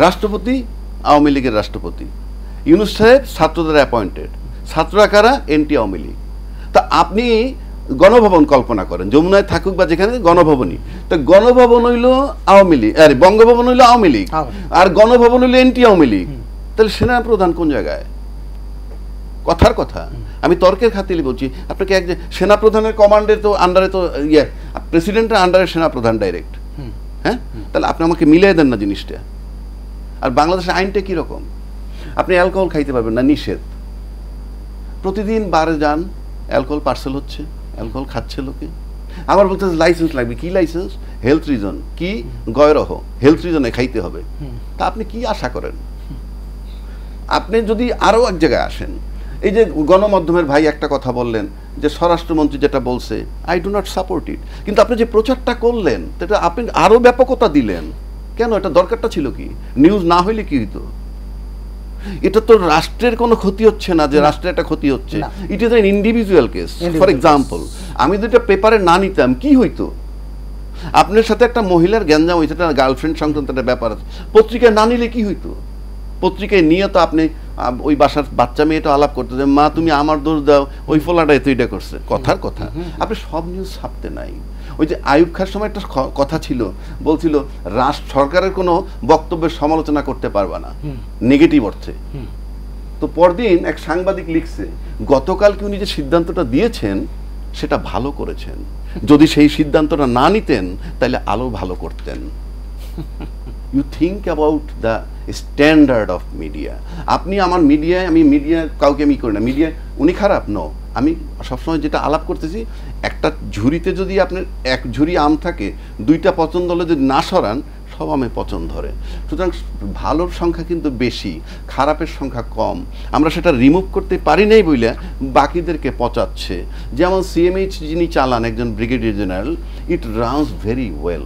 রাষ্ট্রপতি আওয়ামী লীগের রাষ্ট্রপতি, ইউনূস সাহেব ছাত্রদের অ্যাপয়েন্টেড, ছাত্ররা কারা? এনটি আওয়ামী লীগ। তা আপনি গণভবন কল্পনা করেন, যমুনায় থাকুক বা যেখানে, গণভবনই। তো গণভবন হইল আওয়ামী লীগ, আরে বঙ্গভবন হইল আওয়ামী লীগ, আর গণভবন হইল এনটি আওয়ামী লীগ। তাহলে সেনা প্রধান কোন জায়গায়? কথার কথা, আমি তর্কের খাতিরে বলছি আপনাকে। এক যে সেনা প্রধানের কমান্ডের তো আন্ডারে তো প্রেসিডেন্টের আন্ডারে সেনা প্রধান ডাইরেক্ট, হ্যাঁ? তাহলে আপনি আমাকে মিলিয়ে দেন না জিনিসটা। আর বাংলাদেশের আইনটা কীরকম? আপনি অ্যালকোহল খাইতে পারবেন না, নিষেধ। প্রতিদিন বারে যান, অ্যালকোহল পার্সেল হচ্ছে, অ্যালকোহল খাচ্ছে লোকে। আবার বলতে লাইসেন্স লাগবে। কি লাইসেন্স? Health reason. কি? গয়রহ, হেলথ রিজনে খাইতে হবে। তা আপনি কি আশা করেন? আপনি যদি আরও এক জায়গায় আসেন, এই যে গণমাধ্যমের ভাই একটা কথা বললেন যে স্বরাষ্ট্রমন্ত্রী যেটা বলছে, আই ডু নট সাপোর্ট ইট, কিন্তু আপনি যে প্রচারটা করলেন সেটা আপনি আরও ব্যাপকতা দিলেন কেন? এটা দরকারটা ছিল কি? নিউজ না হইলে কি হইতো? এটা তো রাষ্ট্রের কোনো ক্ষতি হচ্ছে না যে রাষ্ট্রের একটা ক্ষতি হচ্ছে। It is an individual case. For example, আমি দুইটা পেপারে না নিতাম কি হইতো? আপনার সাথে একটা মহিলার গ্যাঞ্জাম হয়েছে, একটা গার্লফ্রেন্ড সংক্রান্ত একটা ব্যাপার আছে, পত্রিকায় না নিলে কি হইতো? পত্রিকায় নিয়ে তো আপনি ওই বাসার বাচ্চা মেয়েটা আলাপ করতে যে মা তুমি আমার দোষ দাও, ওই ফোলাটাই তো এটা করছে। কথার কথা, আপনি সব নিউজ ছাপতে নাই। ওই যে আইয়ুব খার সময় একটা কথা ছিল, বলছিল সরকারের কোনো বক্তব্যের সমালোচনা করতে পারবা না নেগেটিভ অর্থে। তো পরদিন এক সাংবাদিক লিখছে, গতকালকে উনি যে সিদ্ধান্তটা দিয়েছেন সেটা ভালো করেছেন, যদি সেই সিদ্ধান্তটা না নিতেন তাহলে আরো ভালো করতেন। You think about the standard of media. আপনি আমার মিডিয়ায়, আমি মিডিয়া কাউকে আমি করি না, মিডিয়া উনি খারাপ নো। আমি সবসময় যেটা আলাপ করতেছি, একটা ঝুড়িতে যদি আপনার এক ঝুড়ি আম থাকে, দুইটা পছন্দ হলে যদি না সরান, সব আমে পছন্দ ধরে। সুতরাং ভালোর সংখ্যা কিন্তু বেশি, খারাপের সংখ্যা কম। আমরা সেটা রিমুভ করতে পারি নাই বইলে বাকিদেরকে পচাচ্ছে। যেমন সিএমএইচ যিনি চালান, একজন ব্রিগেডিয়ার জেনারেল, ইট রানস ভেরি ওয়েল।